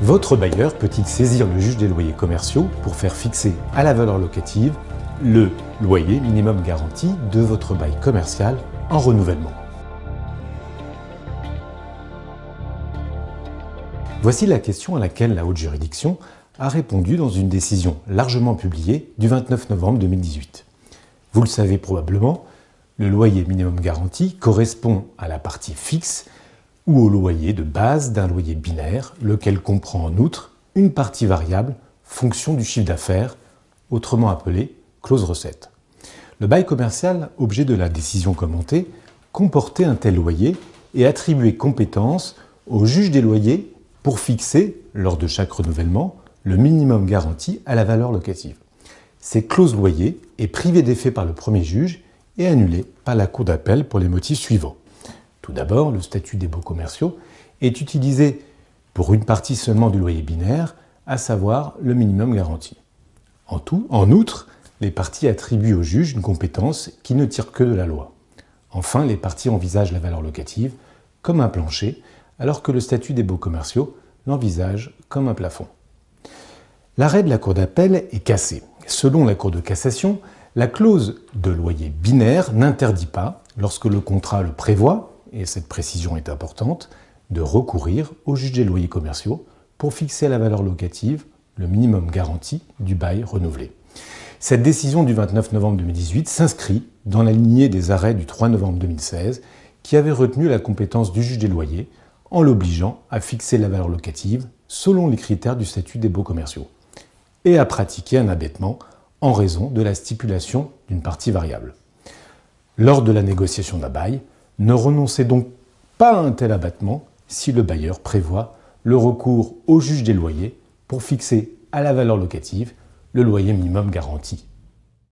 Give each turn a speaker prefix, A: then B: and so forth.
A: Votre bailleur peut-il saisir le juge des loyers commerciaux pour faire fixer à la valeur locative le loyer minimum garanti de votre bail commercial en renouvellement? Voici la question à laquelle la haute juridiction a répondu dans une décision largement publiée du 29 novembre 2018. Vous le savez probablement, le loyer minimum garanti correspond à la partie fixe ou au loyer de base d'un loyer binaire, lequel comprend en outre une partie variable fonction du chiffre d'affaires, autrement appelée clause recette. Le bail commercial, objet de la décision commentée, comportait un tel loyer et attribuait compétence au juge des loyers pour fixer, lors de chaque renouvellement, le minimum garanti à la valeur locative. Cette clause loyer est privée d'effet par le premier juge et annulée par la cour d'appel pour les motifs suivants. Tout d'abord, le statut des baux commerciaux est utilisé pour une partie seulement du loyer binaire, à savoir le minimum garanti. En outre, les parties attribuent au juge une compétence qui ne tire que de la loi. Enfin, les parties envisagent la valeur locative comme un plancher, alors que le statut des baux commerciaux l'envisage comme un plafond. L'arrêt de la cour d'appel est cassé. Selon la Cour de cassation, la clause de loyer binaire n'interdit pas, lorsque le contrat le prévoit, et cette précision est importante, de recourir au juge des loyers commerciaux pour fixer la valeur locative, le minimum garanti du bail renouvelé. Cette décision du 29 novembre 2018 s'inscrit dans la lignée des arrêts du 3 novembre 2016 qui avaient retenu la compétence du juge des loyers en l'obligeant à fixer la valeur locative selon les critères du statut des baux commerciaux et à pratiquer un abattement en raison de la stipulation d'une partie variable. Lors de la négociation d'un bail, ne renoncez donc pas à un tel abattement si le bailleur prévoit le recours au juge des loyers pour fixer à la valeur locative le loyer minimum garanti